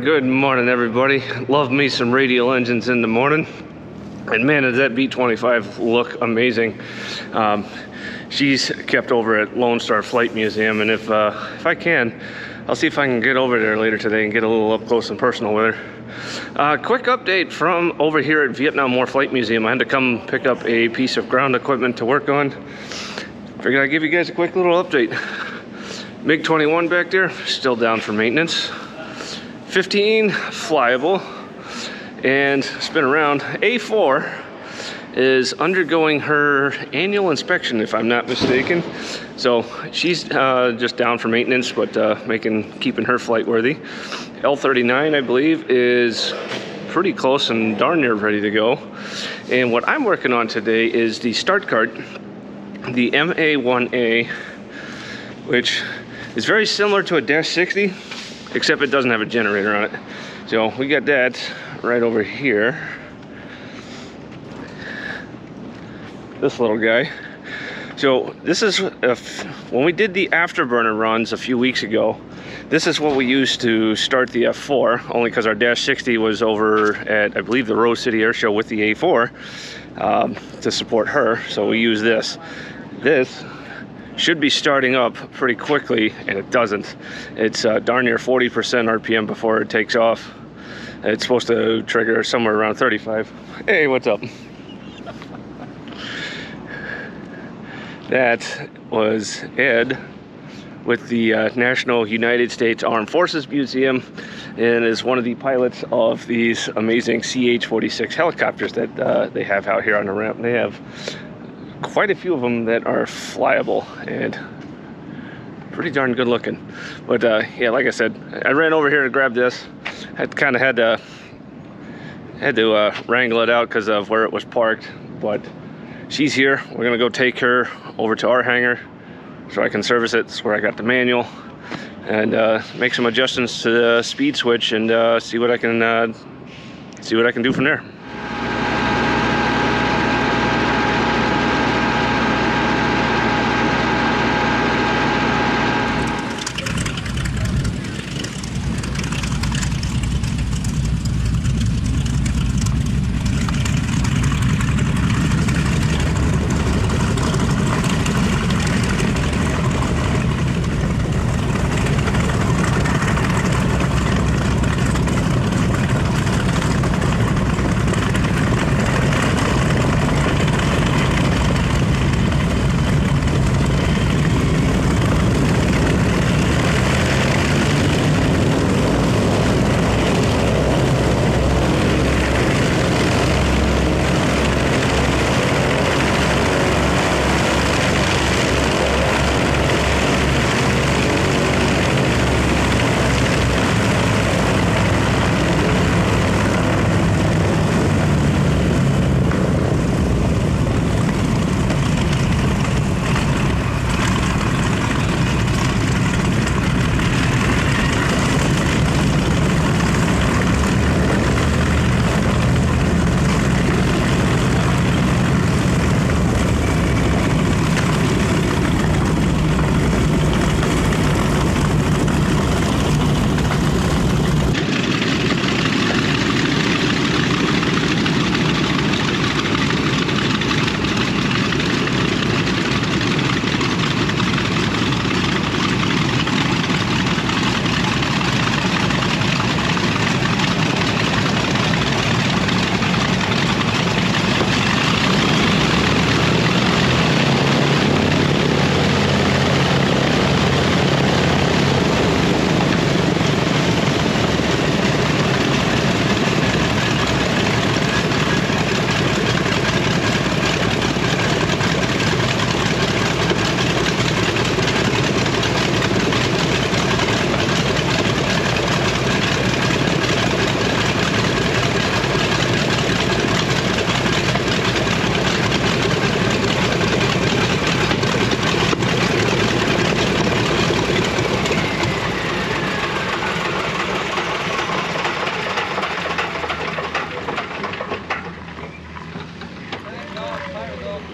good morning, everybody. Love me some radial engines in the morning. And man, does that B-25 look amazing. She's kept over at Lone Star Flight Museum, and if I can, I'll see if I can get over there later today and get a little up close and personal with her. Quick update from over here at Vietnam War Flight Museum. I had to come pick up a piece of ground equipment to work on. Figured I'd give you guys a quick little update. MiG-21 back there, still down for maintenance. 15 flyable and spin around. A4 is undergoing her annual inspection, if I'm not mistaken. So she's just down for maintenance, but keeping her flight worthy. L39, I believe, is pretty close and darn near ready to go. And what I'm working on today is the start cart, the MA1A, which is very similar to a Dash 60, except it doesn't have a generator on it. So we got that right over here. This little guy. So this is, when we did the afterburner runs a few weeks ago, this is what we used to start the F4, only because our Dash 60 was over at, I believe, the Rose City Air Show with the A4 to support her. So we use this. This should be starting up pretty quickly, and it doesn't. It's darn near 40% RPM before it takes off. It's supposed to trigger somewhere around 35. Hey, what's up? That was Ed with the National United States Armed Forces Museum, and is one of the pilots of these amazing CH-46 helicopters that they have out here on the ramp. They have quite a few of them that are flyable and pretty darn good looking. But yeah, like I said, I ran over here to grab this. I kind of had to wrangle it out because of where it was parked, but she's here. We're gonna go take her over to our hangar so I can service it. It's where I got the manual, and make some adjustments to the speed switch and see what I can do from there.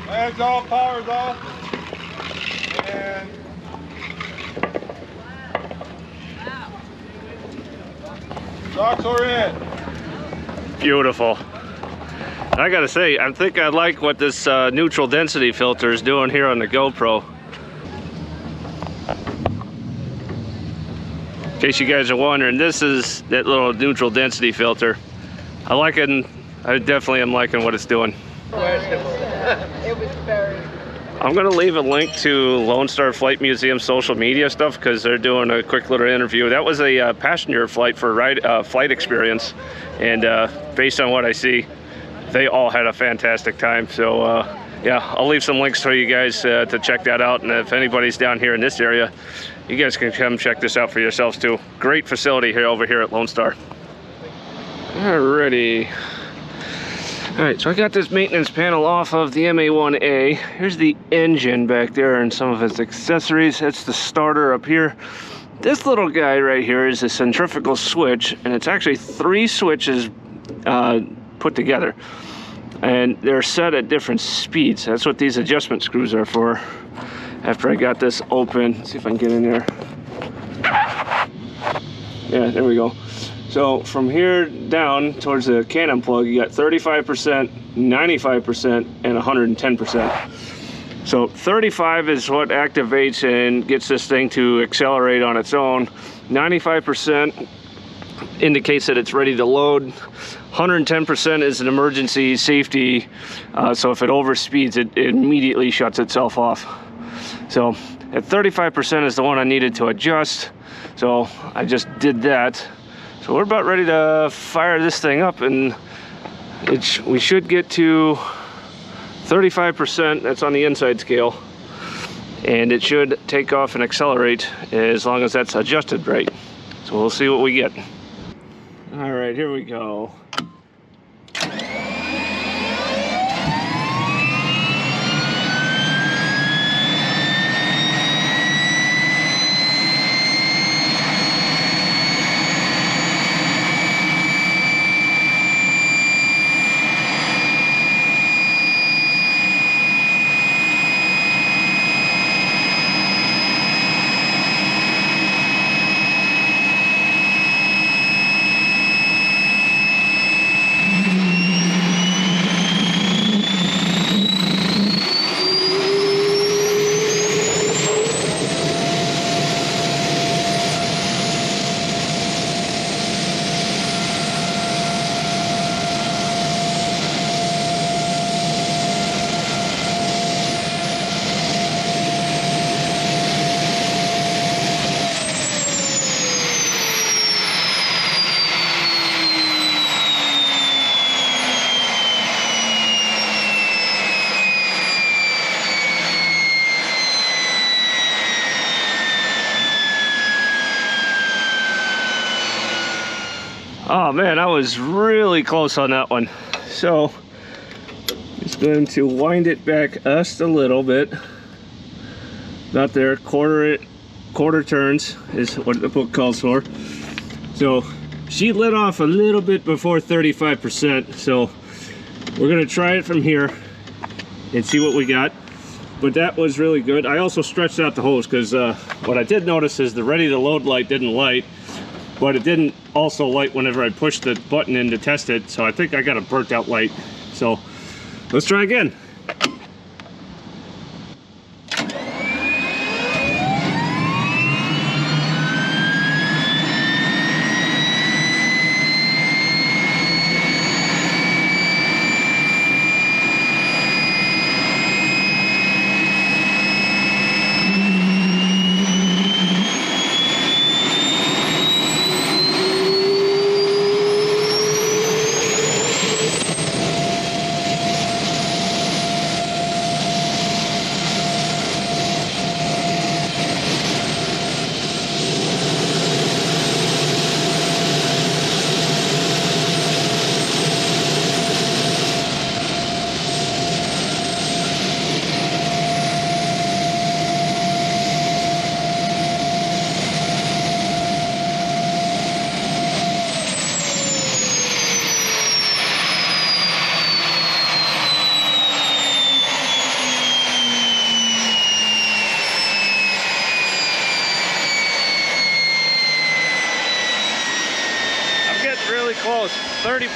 Legs off, power's off. And Socks are in. Beautiful. I gotta say, I think I like what this neutral density filter is doing here on the GoPro. In case you guys are wondering, this is that little neutral density filter. I definitely am liking what it's doing. It was very. I'm gonna leave a link to Lone Star Flight Museum social media stuff because they're doing a quick little interview. That was a passenger flight for flight experience, and based on what I see, they all had a fantastic time. So yeah, I'll leave some links for you guys to check that out. And if anybody's down here in this area, you guys can come check this out for yourselves too. Great facility here over here at Lone Star. Alrighty. Alright, so I got this maintenance panel off of the MA1A. Here's the engine back there and some of its accessories. That's the starter up here. This little guy right here is a centrifugal switch, and it's actually 3 switches put together. And they're set at different speeds. That's what these adjustment screws are for. After I got this open, let's see if I can get in there. Yeah, there we go. So from here down towards the cannon plug, you got 35%, 95%, and 110%. So 35 is what activates and gets this thing to accelerate on its own. 95% indicates that it's ready to load. 110% is an emergency safety, so if it overspeeds, it immediately shuts itself off. So at 35% is the one I needed to adjust, so I just did that. So we're about ready to fire this thing up, and we should get to 35%, that's on the inside scale, and it should take off and accelerate as long as that's adjusted right. So we'll see what we get. All right, here we go. Oh man, I was really close on that one. So, just going to wind it back just a little bit. About there, quarter turns is what the book calls for. So, she lit off a little bit before 35%. So, we're gonna try it from here and see what we got. But that was really good. I also stretched out the hose because what I did notice is the ready to load light didn't light. But it didn't also light whenever I pushed the button in to test it, so I think I got a burnt out light. So let's try again.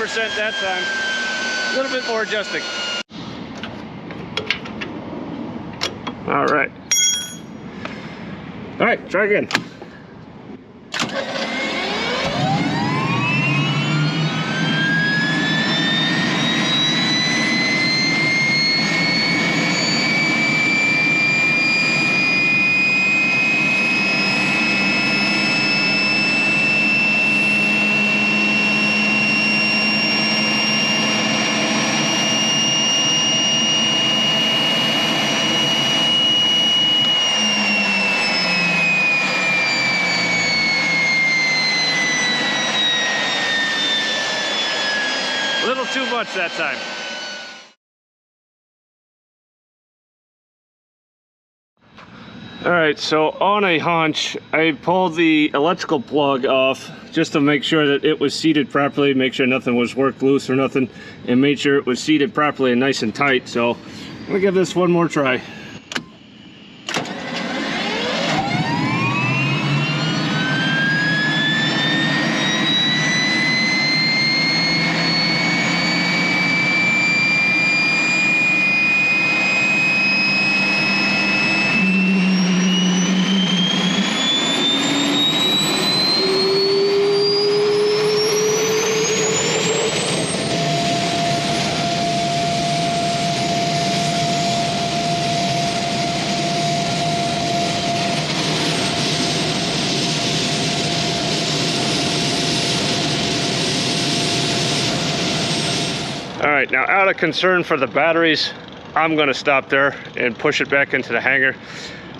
100% that time. A little bit more adjusting. All right. All right, try again. A little too much that time. All right, so on a hunch, I pulled the electrical plug off just to make sure that it was seated properly, make sure nothing was worked loose or nothing, and made sure it was seated properly and nice and tight. So I'm gonna give this one more try. All right, now out of concern for the batteries, I'm gonna stop there and push it back into the hangar.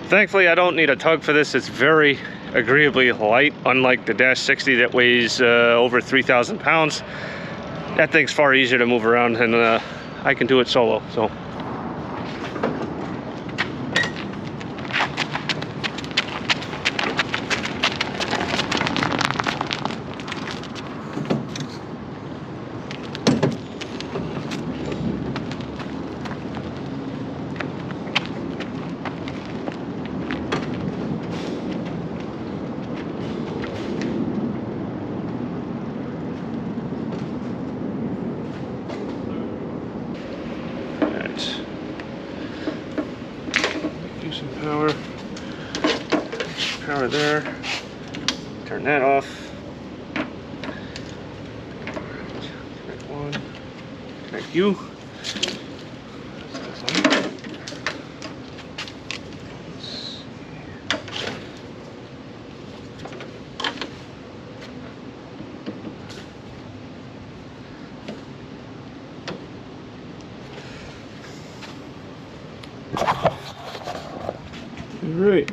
Thankfully, I don't need a tug for this. It's very agreeably light, unlike the Dash 60 that weighs over 3,000 pounds. That thing's far easier to move around, and I can do it solo, so. Do some power. Power there. Turn that off. Connect one. Connect you. Alright,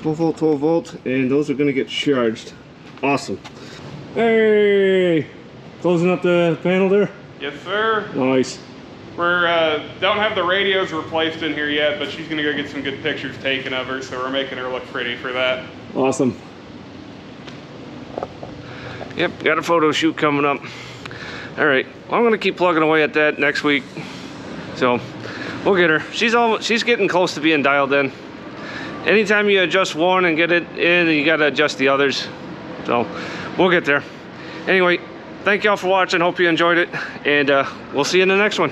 12 volt, 12 volt, and those are going to get charged. Awesome. Hey! Closing up the panel there? Yes, sir. Nice. We're don't have the radios replaced in here yet, but she's gonna go get some good pictures taken of her, so we're making her look pretty for that. Awesome. Yep, got a photo shoot coming up. Alright, well, I'm going to keep plugging away at that next week. So, we'll get her. She's getting close to being dialed in. Anytime you adjust one and get it in, you got to adjust the others. So, we'll get there. Anyway, thank y'all for watching. Hope you enjoyed it. And we'll see you in the next one.